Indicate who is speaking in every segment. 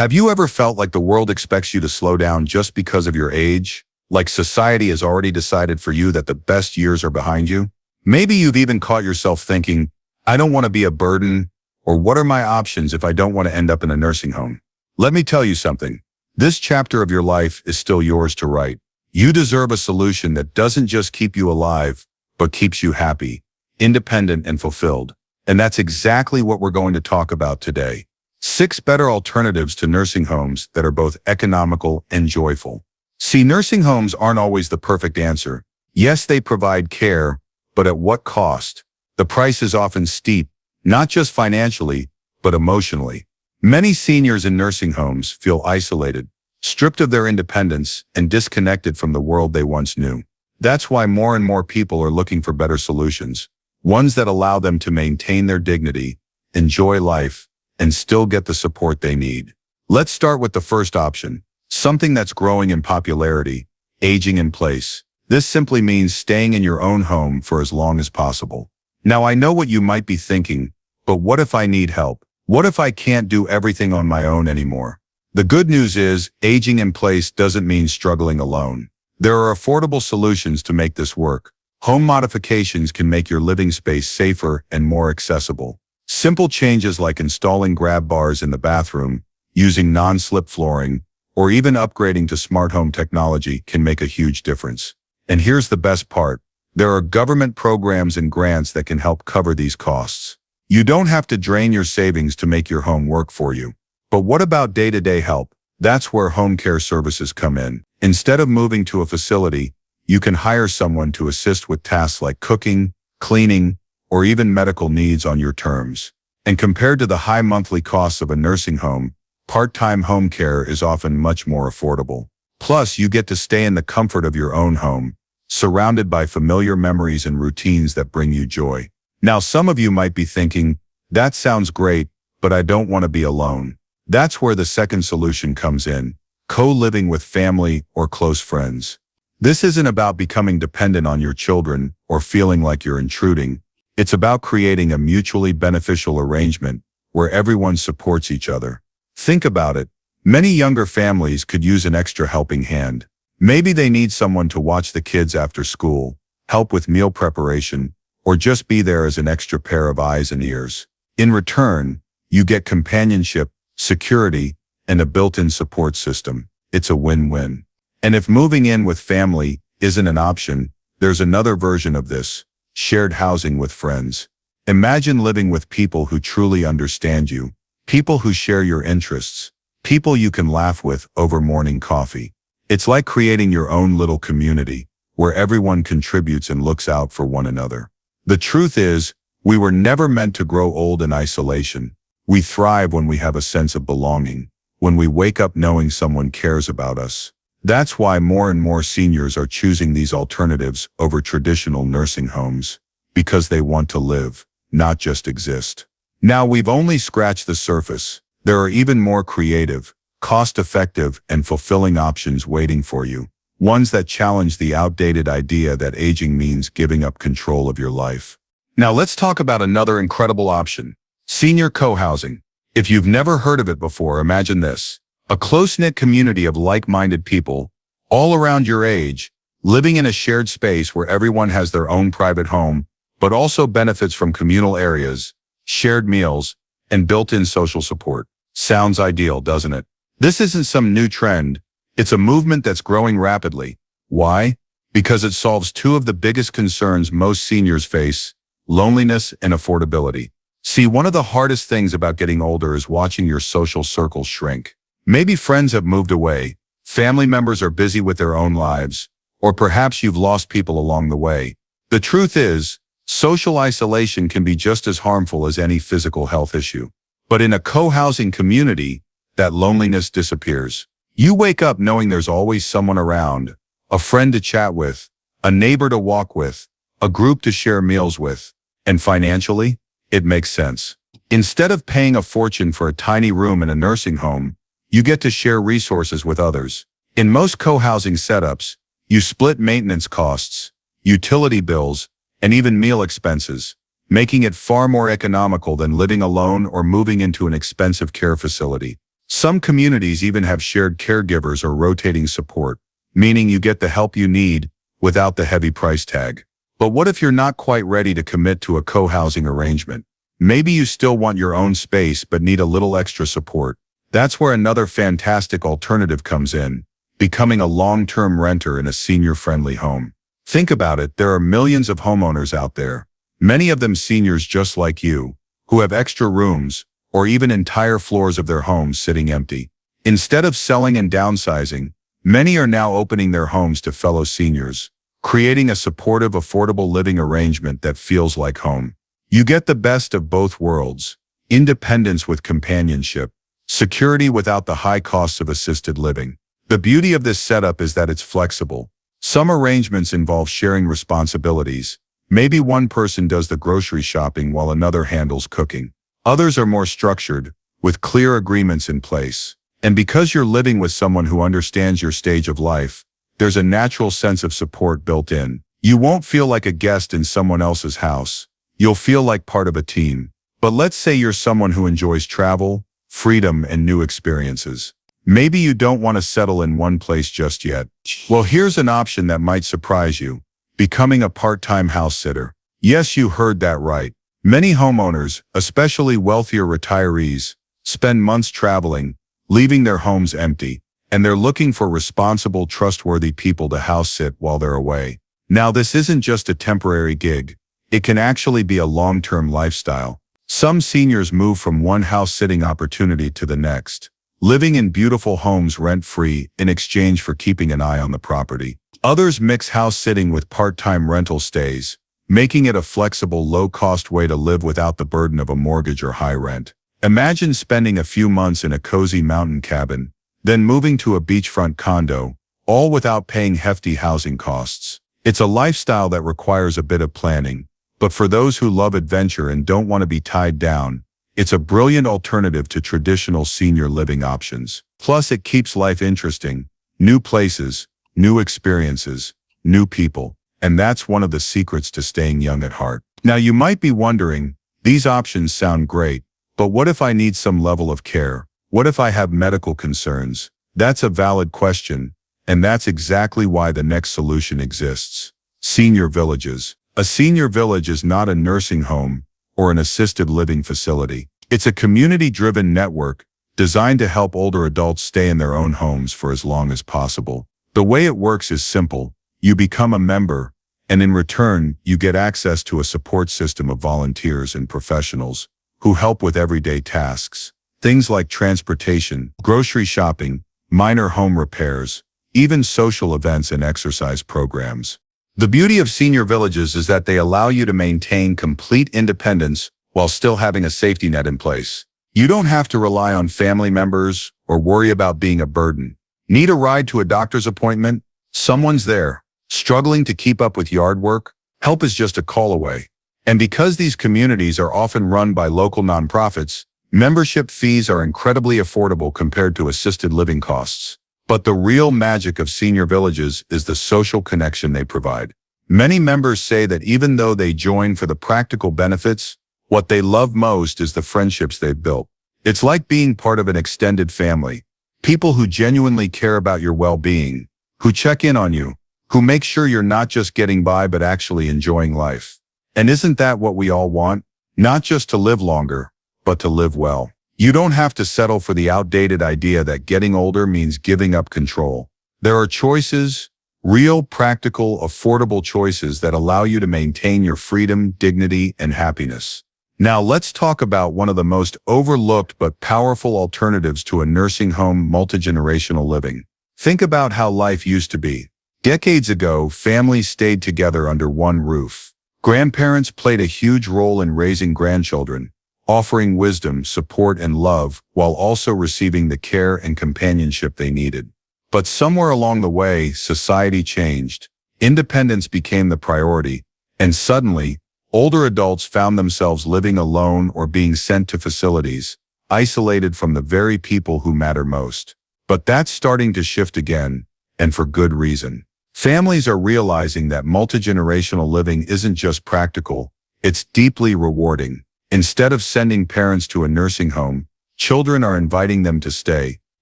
Speaker 1: Have you ever felt like the world expects you to slow down just because of your age? Like society has already decided for you that the best years are behind you? Maybe you've even caught yourself thinking, I don't want to be a burden, or what are my options if I don't want to end up in a nursing home? Let me tell you something. This chapter of your life is still yours to write. You deserve a solution that doesn't just keep you alive, but keeps you happy, independent, and fulfilled. And that's exactly what we're going to talk about today. 6 better alternatives to nursing homes that are both economical and joyful. See, nursing homes aren't always the perfect answer. Yes, they provide care, but at what cost? The price is often steep, not just financially, but emotionally. Many seniors in nursing homes feel isolated, stripped of their independence, and disconnected from the world they once knew. That's why more and more people are looking for better solutions, ones that allow them to maintain their dignity, enjoy life, and still get the support they need. Let's start with the first option, something that's growing in popularity, aging in place. This simply means staying in your own home for as long as possible. Now, I know what you might be thinking, but what if I need help? What if I can't do everything on my own anymore? The good news is, aging in place doesn't mean struggling alone. There are affordable solutions to make this work. Home modifications can make your living space safer and more accessible. Simple changes like installing grab bars in the bathroom, using non-slip flooring, or even upgrading to smart home technology can make a huge difference. And here's the best part. There are government programs and grants that can help cover these costs. You don't have to drain your savings to make your home work for you. But what about day-to-day help? That's where home care services come in. Instead of moving to a facility, you can hire someone to assist with tasks like cooking, cleaning, or even medical needs on your terms. And compared to the high monthly costs of a nursing home, part-time home care is often much more affordable. Plus, you get to stay in the comfort of your own home, surrounded by familiar memories and routines that bring you joy. Now, some of you might be thinking, that sounds great, but I don't want to be alone. That's where the second solution comes in, co-living with family or close friends. This isn't about becoming dependent on your children or feeling like you're intruding. It's about creating a mutually beneficial arrangement where everyone supports each other. Think about it. Many younger families could use an extra helping hand. Maybe they need someone to watch the kids after school, help with meal preparation, or just be there as an extra pair of eyes and ears. In return, you get companionship, security, and a built-in support system. It's a win-win. And if moving in with family isn't an option, there's another version of this. Shared housing with friends. Imagine living with people who truly understand you, people who share your interests, people you can laugh with over morning coffee. It's like creating your own little community, where everyone contributes and looks out for one another. The truth is, we were never meant to grow old in isolation. We thrive when we have a sense of belonging, when we wake up knowing someone cares about us. That's why more and more seniors are choosing these alternatives over traditional nursing homes, because they want to live, not just exist. Now, we've only scratched the surface. There are even more creative, cost-effective, and fulfilling options waiting for you, ones that challenge the outdated idea that aging means giving up control of your life. Now, let's talk about another incredible option, senior co-housing. If you've never heard of it before, imagine this. A close-knit community of like-minded people, all around your age, living in a shared space where everyone has their own private home, but also benefits from communal areas, shared meals, and built-in social support. Sounds ideal, doesn't it? This isn't some new trend. It's a movement that's growing rapidly. Why? Because it solves two of the biggest concerns most seniors face, loneliness and affordability. See, one of the hardest things about getting older is watching your social circle shrink. Maybe friends have moved away, family members are busy with their own lives, or perhaps you've lost people along the way. The truth is, social isolation can be just as harmful as any physical health issue. But in a co-housing community, that loneliness disappears. You wake up knowing there's always someone around, a friend to chat with, a neighbor to walk with, a group to share meals with. And financially, it makes sense. Instead of paying a fortune for a tiny room in a nursing home, you get to share resources with others. In most co-housing setups, you split maintenance costs, utility bills, and even meal expenses, making it far more economical than living alone or moving into an expensive care facility. Some communities even have shared caregivers or rotating support, meaning you get the help you need without the heavy price tag. But what if you're not quite ready to commit to a co-housing arrangement? Maybe you still want your own space but need a little extra support. That's where another fantastic alternative comes in, becoming a long-term renter in a senior-friendly home. Think about it, there are millions of homeowners out there, many of them seniors just like you, who have extra rooms or even entire floors of their homes sitting empty. Instead of selling and downsizing, many are now opening their homes to fellow seniors, creating a supportive, affordable living arrangement that feels like home. You get the best of both worlds, independence with companionship, security without the high costs of assisted living. The beauty of this setup is that it's flexible. Some arrangements involve sharing responsibilities. Maybe one person does the grocery shopping while another handles cooking. Others are more structured, with clear agreements in place. And because you're living with someone who understands your stage of life, there's a natural sense of support built in. You won't feel like a guest in someone else's house. You'll feel like part of a team. But let's say you're someone who enjoys travel, freedom, and new experiences. Maybe you don't want to settle in one place just yet. Well, here's an option that might surprise you: becoming a part-time house sitter. Yes, you heard that right. Many homeowners, especially wealthier retirees, spend months traveling, leaving their homes empty, and they're looking for responsible, trustworthy people to house sit while they're away. Now, this isn't just a temporary gig. It can actually be a long-term lifestyle. Some seniors move from one house-sitting opportunity to the next, living in beautiful homes rent-free in exchange for keeping an eye on the property. Others mix house-sitting with part-time rental stays, making it a flexible, low-cost way to live without the burden of a mortgage or high rent. Imagine spending a few months in a cozy mountain cabin, then moving to a beachfront condo, all without paying hefty housing costs. It's a lifestyle that requires a bit of planning, but for those who love adventure and don't want to be tied down, it's a brilliant alternative to traditional senior living options. Plus, it keeps life interesting. New places, new experiences, new people. And that's one of the secrets to staying young at heart. Now, you might be wondering, these options sound great, but what if I need some level of care? What if I have medical concerns? That's a valid question, and that's exactly why the next solution exists. Senior villages. A senior village is not a nursing home or an assisted living facility. It's a community-driven network designed to help older adults stay in their own homes for as long as possible. The way it works is simple. You become a member, and in return, you get access to a support system of volunteers and professionals who help with everyday tasks. Things like transportation, grocery shopping, minor home repairs, even social events and exercise programs. The beauty of senior villages is that they allow you to maintain complete independence while still having a safety net in place. You don't have to rely on family members or worry about being a burden. Need a ride to a doctor's appointment? Someone's there. Struggling to keep up with yard work? Help is just a call away. And because these communities are often run by local nonprofits, membership fees are incredibly affordable compared to assisted living costs. But the real magic of senior villages is the social connection they provide. Many members say that even though they join for the practical benefits, what they love most is the friendships they've built. It's like being part of an extended family. People who genuinely care about your well-being, who check in on you, who make sure you're not just getting by but actually enjoying life. And isn't that what we all want? Not just to live longer, but to live well. You don't have to settle for the outdated idea that getting older means giving up control. There are choices, real, practical, affordable choices that allow you to maintain your freedom, dignity, and happiness. Now let's talk about one of the most overlooked but powerful alternatives to a nursing home: multi-generational living. Think about how life used to be. Decades ago, families stayed together under one roof. Grandparents played a huge role in raising grandchildren, offering wisdom, support, and love, while also receiving the care and companionship they needed. But somewhere along the way, society changed. Independence became the priority, and suddenly, older adults found themselves living alone or being sent to facilities, isolated from the very people who matter most. But that's starting to shift again, and for good reason. Families are realizing that multi-generational living isn't just practical, it's deeply rewarding. Instead of sending parents to a nursing home, Children are inviting them to stay,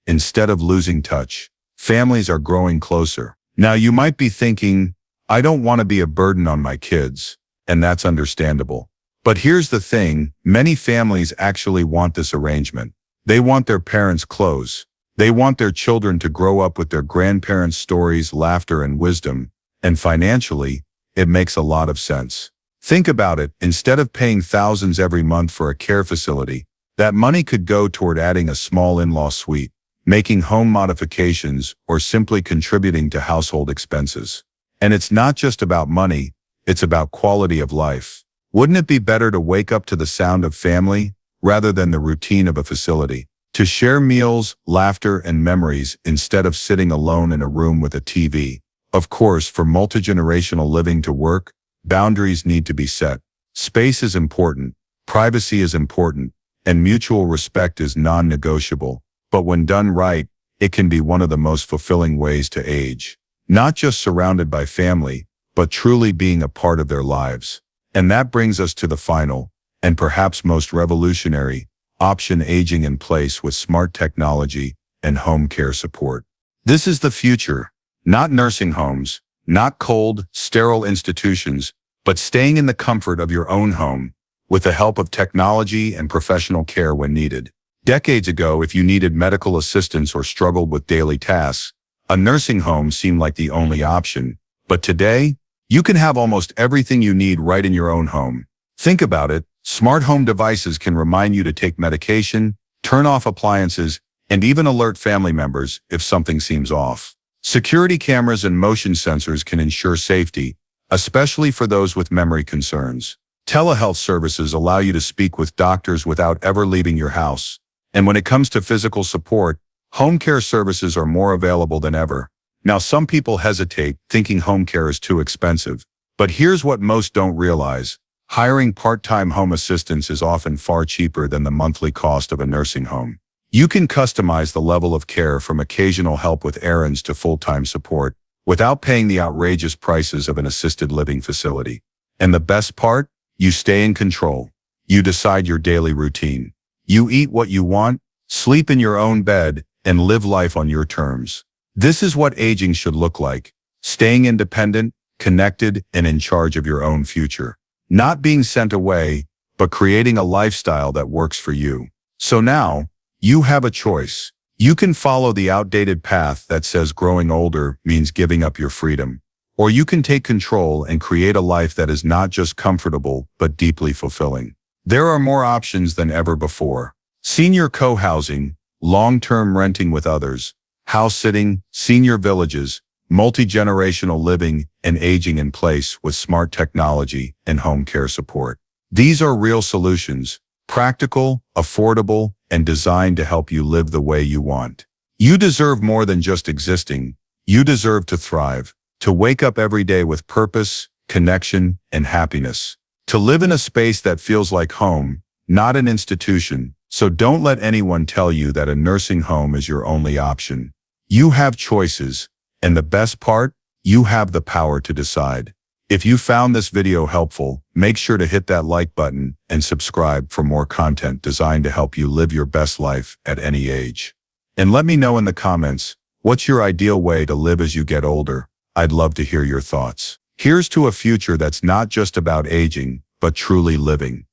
Speaker 1: instead of losing touch. Families are growing closer. Now you might be thinking, I don't want to be a burden on my kids, and that's understandable. But here's the thing, many families actually want this arrangement. They want their parents close. They want their children to grow up with their grandparents' stories, laughter, and wisdom, and financially, it makes a lot of sense. Think about it, instead of paying thousands every month for a care facility, that money could go toward adding a small in-law suite, making home modifications, or simply contributing to household expenses. And it's not just about money, it's about quality of life. Wouldn't it be better to wake up to the sound of family, rather than the routine of a facility? To share meals, laughter, and memories instead of sitting alone in a room with a TV. Of course, for multi-generational living to work, boundaries need to be set. Space is important, privacy is important, and mutual respect is non-negotiable. But when done right, it can be one of the most fulfilling ways to age. Not just surrounded by family, but truly being a part of their lives. And that brings us to the final, and perhaps most revolutionary, option: aging in place with smart technology and home care support. This is the future. Not nursing homes, not cold, sterile institutions, but staying in the comfort of your own home, with the help of technology and professional care when needed. Decades ago, if you needed medical assistance or struggled with daily tasks, a nursing home seemed like the only option. But today, you can have almost everything you need right in your own home. Think about it, smart home devices can remind you to take medication, turn off appliances, and even alert family members if something seems off. Security cameras and motion sensors can ensure safety, especially for those with memory concerns. Telehealth services allow you to speak with doctors without ever leaving your house. And when it comes to physical support, home care services are more available than ever. Now, some people hesitate, thinking home care is too expensive. But here's what most don't realize. Hiring part-time home assistants is often far cheaper than the monthly cost of a nursing home. You can customize the level of care from occasional help with errands to full-time support, without paying the outrageous prices of an assisted living facility. And the best part? You stay in control. You decide your daily routine. You eat what you want, sleep in your own bed, and live life on your terms. This is what aging should look like. Staying independent, connected, and in charge of your own future. Not being sent away, but creating a lifestyle that works for you. So now, you have a choice. You can follow the outdated path that says growing older means giving up your freedom. Or you can take control and create a life that is not just comfortable, but deeply fulfilling. There are more options than ever before. Senior co-housing, long-term renting with others, house sitting, senior villages, multi-generational living, and aging in place with smart technology and home care support. These are real solutions, practical, affordable, and designed to help you live the way you want. You deserve more than just existing. You deserve to thrive, to wake up every day with purpose, connection, and happiness. To live in a space that feels like home, not an institution. So don't let anyone tell you that a nursing home is your only option. You have choices, and the best part, you have the power to decide. If you found this video helpful, make sure to hit that like button and subscribe for more content designed to help you live your best life at any age. And let me know in the comments, what's your ideal way to live as you get older? I'd love to hear your thoughts. Here's to a future that's not just about aging, but truly living.